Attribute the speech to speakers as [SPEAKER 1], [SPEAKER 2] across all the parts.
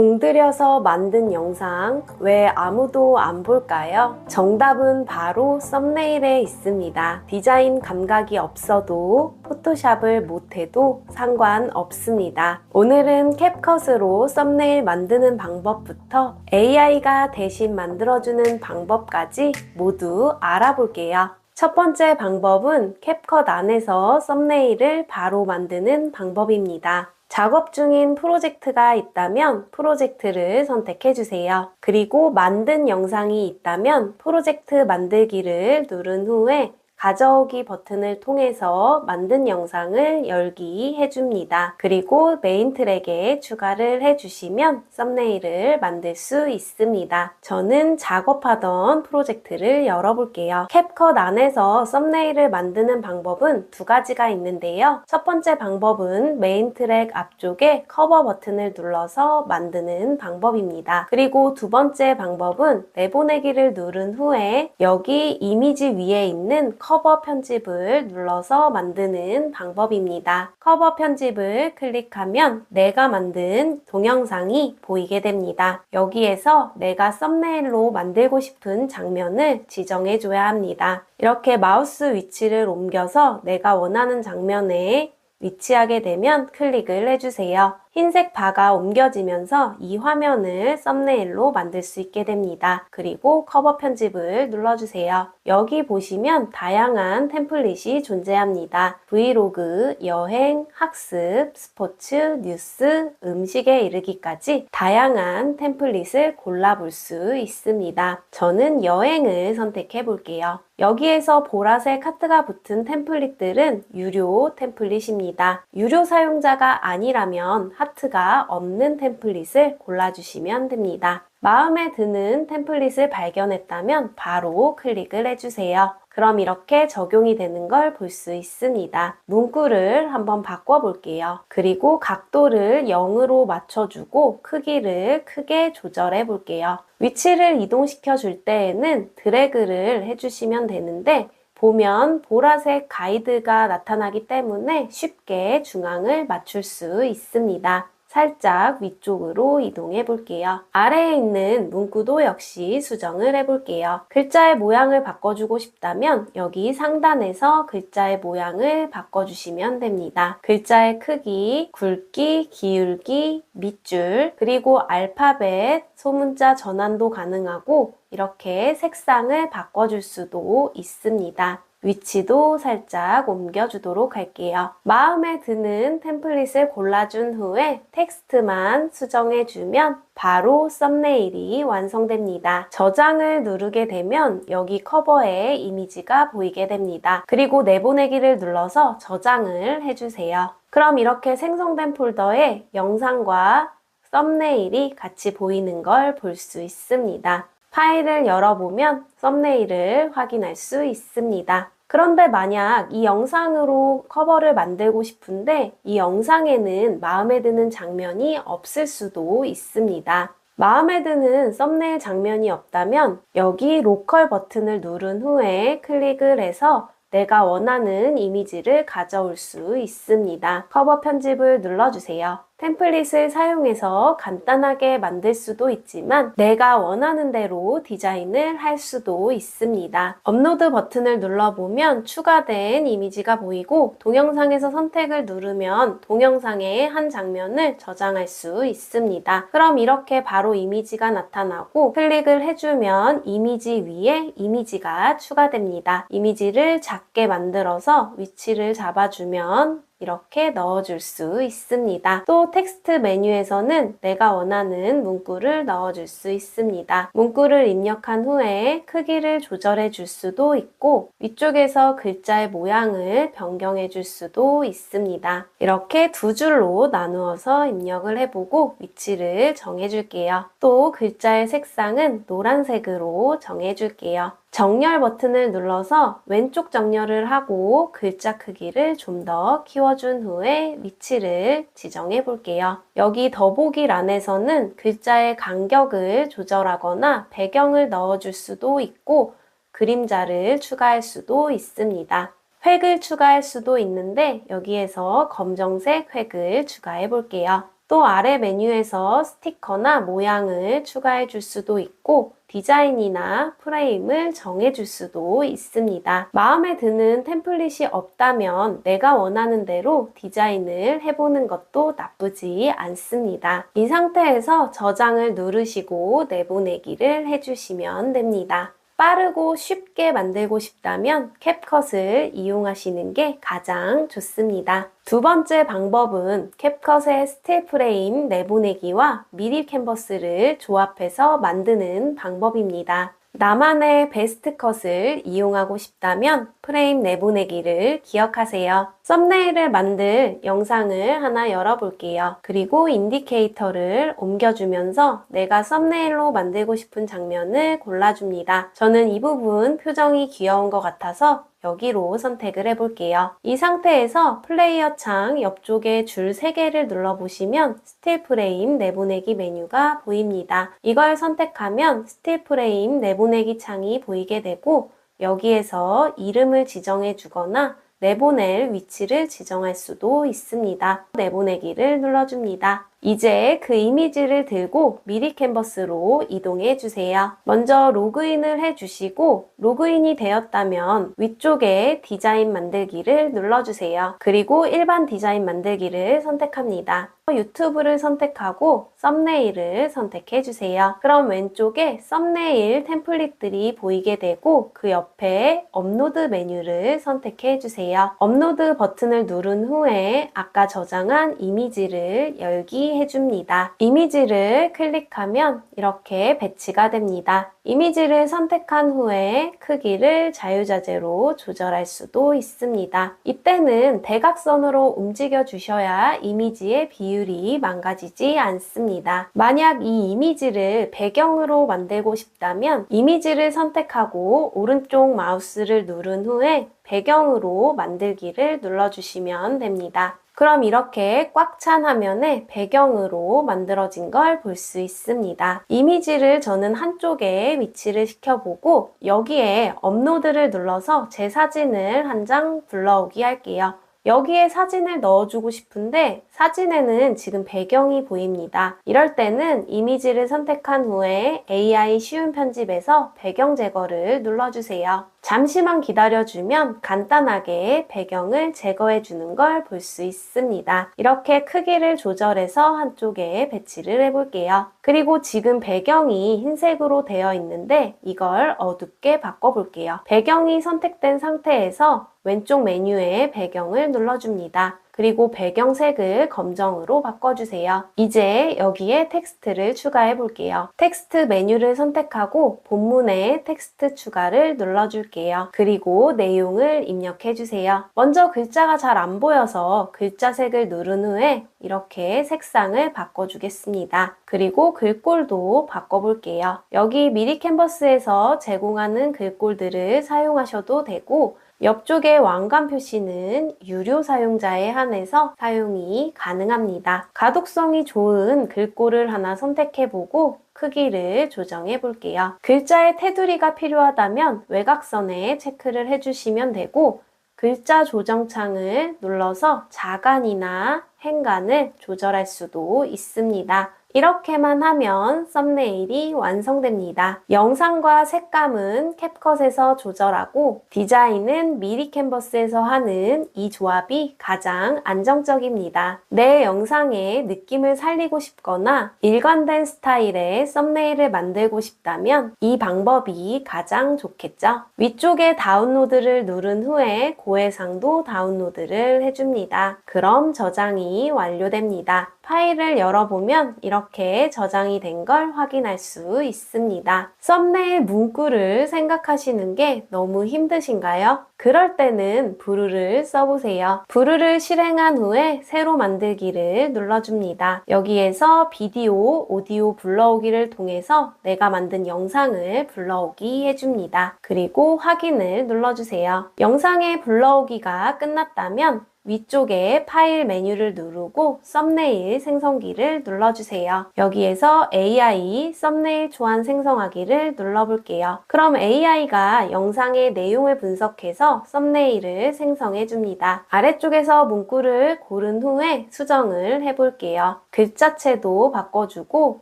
[SPEAKER 1] 공들여서 만든 영상 왜 아무도 안 볼까요? 정답은 바로 썸네일에 있습니다. 디자인 감각이 없어도 포토샵을 못해도 상관없습니다. 오늘은 캡컷으로 썸네일 만드는 방법부터 AI가 대신 만들어주는 방법까지 모두 알아볼게요. 첫 번째 방법은 캡컷 안에서 썸네일을 바로 만드는 방법입니다. 작업 중인 프로젝트가 있다면 프로젝트를 선택해 주세요. 그리고 만든 영상이 있다면 프로젝트 만들기를 누른 후에 가져오기 버튼을 통해서 만든 영상을 열기 해줍니다. 그리고 메인 트랙에 추가를 해주시면 썸네일을 만들 수 있습니다. 저는 작업하던 프로젝트를 열어볼게요. 캡컷 안에서 썸네일을 만드는 방법은 두 가지가 있는데요. 첫 번째 방법은 메인 트랙 앞쪽에 커버 버튼을 눌러서 만드는 방법입니다. 그리고 두 번째 방법은 내보내기를 누른 후에 여기 이미지 위에 있는 커버 편집을 눌러서 만드는 방법입니다. 커버 편집을 클릭하면 내가 만든 동영상이 보이게 됩니다. 여기에서 내가 썸네일로 만들고 싶은 장면을 지정해 줘야 합니다. 이렇게 마우스 위치를 옮겨서 내가 원하는 장면에 위치하게 되면 클릭을 해주세요. 흰색 바가 옮겨지면서 이 화면을 썸네일로 만들 수 있게 됩니다. 그리고 커버 편집을 눌러주세요. 여기 보시면 다양한 템플릿이 존재합니다. 브이로그, 여행, 학습, 스포츠, 뉴스, 음식에 이르기까지 다양한 템플릿을 골라볼 수 있습니다. 저는 여행을 선택해 볼게요. 여기에서 보라색 하트가 붙은 템플릿들은 유료 템플릿입니다. 유료 사용자가 아니라면 하트가 없는 템플릿을 골라주시면 됩니다. 마음에 드는 템플릿을 발견했다면 바로 클릭을 해주세요. 그럼 이렇게 적용이 되는 걸 볼 수 있습니다. 문구를 한번 바꿔볼게요. 그리고 각도를 0으로 맞춰주고 크기를 크게 조절해 볼게요. 위치를 이동시켜 줄 때에는 드래그를 해주시면 되는데 보면 보라색 가이드가 나타나기 때문에 쉽게 중앙을 맞출 수 있습니다. 살짝 위쪽으로 이동해 볼게요. 아래에 있는 문구도 역시 수정을 해 볼게요. 글자의 모양을 바꿔주고 싶다면 여기 상단에서 글자의 모양을 바꿔주시면 됩니다. 글자의 크기, 굵기, 기울기, 밑줄, 그리고 알파벳, 소문자 전환도 가능하고 이렇게 색상을 바꿔줄 수도 있습니다. 위치도 살짝 옮겨주도록 할게요. 마음에 드는 템플릿을 골라준 후에 텍스트만 수정해주면 바로 썸네일이 완성됩니다. 저장을 누르게 되면 여기 커버에 이미지가 보이게 됩니다. 그리고 내보내기를 눌러서 저장을 해주세요. 그럼 이렇게 생성된 폴더에 영상과 썸네일이 같이 보이는 걸 볼 수 있습니다. 파일을 열어보면 썸네일을 확인할 수 있습니다. 그런데 만약 이 영상으로 커버를 만들고 싶은데 이 영상에는 마음에 드는 장면이 없을 수도 있습니다. 마음에 드는 썸네일 장면이 없다면 여기 로컬 버튼을 누른 후에 클릭을 해서 내가 원하는 이미지를 가져올 수 있습니다. 커버 편집을 눌러주세요. 템플릿을 사용해서 간단하게 만들 수도 있지만 내가 원하는 대로 디자인을 할 수도 있습니다. 업로드 버튼을 눌러보면 추가된 이미지가 보이고 동영상에서 선택을 누르면 동영상의 한 장면을 저장할 수 있습니다. 그럼 이렇게 바로 이미지가 나타나고 클릭을 해주면 이미지 위에 이미지가 추가됩니다. 이미지를 작게 만들어서 위치를 잡아주면 이렇게 넣어줄 수 있습니다. 또 텍스트 메뉴에서는 내가 원하는 문구를 넣어줄 수 있습니다. 문구를 입력한 후에 크기를 조절해 줄 수도 있고 위쪽에서 글자의 모양을 변경해 줄 수도 있습니다. 이렇게 두 줄로 나누어서 입력을 해보고 위치를 정해줄게요. 또 글자의 색상은 노란색으로 정해줄게요. 정렬 버튼을 눌러서 왼쪽 정렬을 하고 글자 크기를 좀 더 키워준 후에 위치를 지정해 볼게요. 여기 더보기란에서는 글자의 간격을 조절하거나 배경을 넣어줄 수도 있고 그림자를 추가할 수도 있습니다. 획을 추가할 수도 있는데 여기에서 검정색 획을 추가해 볼게요. 또 아래 메뉴에서 스티커나 모양을 추가해 줄 수도 있고 디자인이나 프레임을 정해줄 수도 있습니다. 마음에 드는 템플릿이 없다면 내가 원하는 대로 디자인을 해보는 것도 나쁘지 않습니다. 이 상태에서 저장을 누르시고 내보내기를 해주시면 됩니다. 빠르고 쉽게 만들고 싶다면 캡컷을 이용하시는 게 가장 좋습니다. 두 번째 방법은 캡컷의 스틸 프레임 내보내기와 미리 캔버스를 조합해서 만드는 방법입니다. 나만의 베스트 컷을 이용하고 싶다면 프레임 내보내기를 기억하세요. 썸네일을 만들 영상을 하나 열어볼게요. 그리고 인디케이터를 옮겨주면서 내가 썸네일로 만들고 싶은 장면을 골라줍니다. 저는 이 부분 표정이 귀여운 것 같아서 여기로 선택을 해볼게요. 이 상태에서 플레이어 창 옆쪽에 줄 3개를 눌러보시면 스틸 프레임 내보내기 메뉴가 보입니다. 이걸 선택하면 스틸 프레임 내보내기 창이 보이게 되고 여기에서 이름을 지정해 주거나 내보낼 위치를 지정할 수도 있습니다. 내보내기를 눌러줍니다. 이제 그 이미지를 들고 미리 캔버스로 이동해 주세요. 먼저 로그인을 해주시고 로그인이 되었다면 위쪽에 디자인 만들기를 눌러주세요. 그리고 일반 디자인 만들기를 선택합니다. 유튜브를 선택하고 썸네일을 선택해 주세요. 그럼 왼쪽에 썸네일 템플릿들이 보이게 되고 그 옆에 업로드 메뉴를 선택해 주세요. 업로드 버튼을 누른 후에 아까 저장한 이미지를 열기 해줍니다. 이미지를 클릭하면 이렇게 배치가 됩니다. 이미지를 선택한 후에 크기를 자유자재로 조절할 수도 있습니다. 이때는 대각선으로 움직여 주셔야 이미지의 비율이 망가지지 않습니다. 만약 이 이미지를 배경으로 만들고 싶다면 이미지를 선택하고 오른쪽 마우스를 누른 후에 배경으로 만들기를 눌러주시면 됩니다. 그럼 이렇게 꽉 찬 화면에 배경으로 만들어진 걸 볼 수 있습니다. 이미지를 저는 한쪽에 위치를 시켜보고 여기에 업로드를 눌러서 제 사진을 한 장 불러오기 할게요. 여기에 사진을 넣어주고 싶은데 사진에는 지금 배경이 보입니다. 이럴 때는 이미지를 선택한 후에 AI 쉬운 편집에서 배경 제거를 눌러주세요. 잠시만 기다려주면 간단하게 배경을 제거해 주는 걸 볼 수 있습니다. 이렇게 크기를 조절해서 한쪽에 배치를 해볼게요. 그리고 지금 배경이 흰색으로 되어 있는데 이걸 어둡게 바꿔볼게요. 배경이 선택된 상태에서 왼쪽 메뉴에 배경을 눌러줍니다. 그리고 배경색을 검정으로 바꿔주세요. 이제 여기에 텍스트를 추가해 볼게요. 텍스트 메뉴를 선택하고 본문에 텍스트 추가를 눌러줄게요. 그리고 내용을 입력해 주세요. 먼저 글자가 잘 안 보여서 글자 색을 누른 후에 이렇게 색상을 바꿔주겠습니다. 그리고 글꼴도 바꿔볼게요. 여기 미리 캔버스에서 제공하는 글꼴들을 사용하셔도 되고 옆쪽의 왕관 표시는 유료 사용자에 한해서 사용이 가능합니다. 가독성이 좋은 글꼴을 하나 선택해보고 크기를 조정해 볼게요. 글자의 테두리가 필요하다면 외곽선에 체크를 해주시면 되고 글자 조정창을 눌러서 자간이나 행간을 조절할 수도 있습니다. 이렇게만 하면 썸네일이 완성됩니다. 영상과 색감은 캡컷에서 조절하고 디자인은 미리 캔버스에서 하는 이 조합이 가장 안정적입니다. 내 영상의 느낌을 살리고 싶거나 일관된 스타일의 썸네일을 만들고 싶다면 이 방법이 가장 좋겠죠. 위쪽에 다운로드를 누른 후에 고해상도 다운로드를 해줍니다. 그럼 저장이 완료됩니다. 파일을 열어보면 이렇게 저장이 된 걸 확인할 수 있습니다. 썸네일 문구를 생각하시는 게 너무 힘드신가요? 그럴 때는 브루를 써보세요. 브루를 실행한 후에 새로 만들기를 눌러줍니다. 여기에서 비디오, 오디오 불러오기를 통해서 내가 만든 영상을 불러오기 해줍니다. 그리고 확인을 눌러주세요. 영상의 불러오기가 끝났다면 위쪽에 파일 메뉴를 누르고 썸네일 생성기를 눌러주세요. 여기에서 AI 썸네일 초안 생성하기를 눌러볼게요. 그럼 AI가 영상의 내용을 분석해서 썸네일을 생성해 줍니다. 아래쪽에서 문구를 고른 후에 수정을 해볼게요. 글자체도 바꿔주고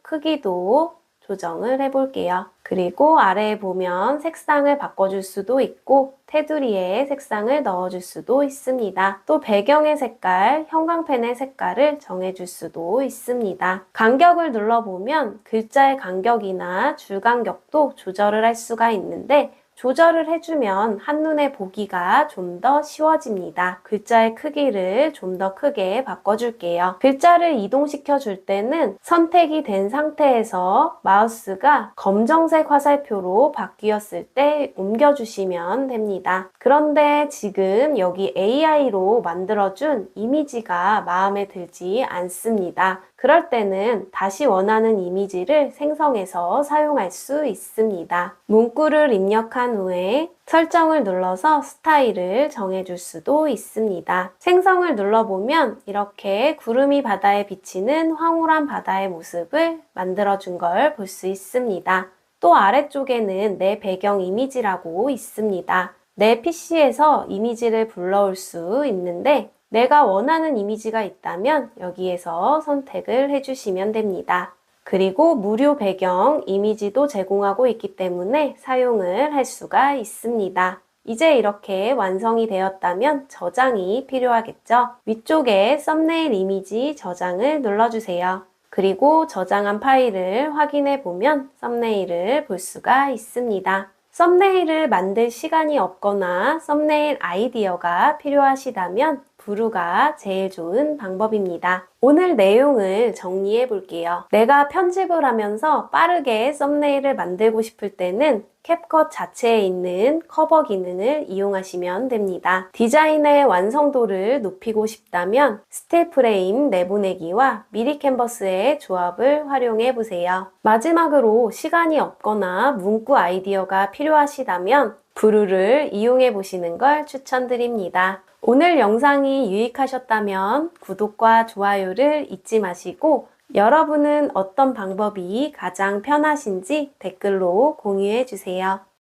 [SPEAKER 1] 크기도 조정을 해볼게요. 그리고 아래에 보면 색상을 바꿔줄 수도 있고 테두리에 색상을 넣어줄 수도 있습니다. 또 배경의 색깔, 형광펜의 색깔을 정해줄 수도 있습니다. 간격을 눌러보면 글자의 간격이나 줄 간격도 조절을 할 수가 있는데 조절을 해주면 한눈에 보기가 좀 더 쉬워집니다. 글자의 크기를 좀 더 크게 바꿔줄게요. 글자를 이동시켜 줄 때는 선택이 된 상태에서 마우스가 검정색 화살표로 바뀌었을 때 옮겨주시면 됩니다. 그런데 지금 여기 AI로 만들어준 이미지가 마음에 들지 않습니다. 그럴 때는 다시 원하는 이미지를 생성해서 사용할 수 있습니다. 문구를 입력한 후에 설정을 눌러서 스타일을 정해줄 수도 있습니다. 생성을 눌러보면 이렇게 구름이 바다에 비치는 황홀한 바다의 모습을 만들어준 걸 볼 수 있습니다. 또 아래쪽에는 내 배경 이미지라고 있습니다. 내 PC에서 이미지를 불러올 수 있는데 내가 원하는 이미지가 있다면 여기에서 선택을 해주시면 됩니다. 그리고 무료 배경 이미지도 제공하고 있기 때문에 사용을 할 수가 있습니다. 이제 이렇게 완성이 되었다면 저장이 필요하겠죠? 위쪽에 썸네일 이미지 저장을 눌러주세요. 그리고 저장한 파일을 확인해 보면 썸네일을 볼 수가 있습니다. 썸네일을 만들 시간이 없거나 썸네일 아이디어가 필요하시다면 브루가 제일 좋은 방법입니다. 오늘 내용을 정리해 볼게요. 내가 편집을 하면서 빠르게 썸네일을 만들고 싶을 때는 캡컷 자체에 있는 커버 기능을 이용하시면 됩니다. 디자인의 완성도를 높이고 싶다면 스틸 프레임 내보내기와 미리 캔버스의 조합을 활용해 보세요. 마지막으로 시간이 없거나 문구 아이디어가 필요하시다면 브루를 이용해 보시는 걸 추천드립니다. 오늘 영상이 유익하셨다면 구독과 좋아요를 잊지 마시고 여러분은 어떤 방법이 가장 편하신지 댓글로 공유해 주세요.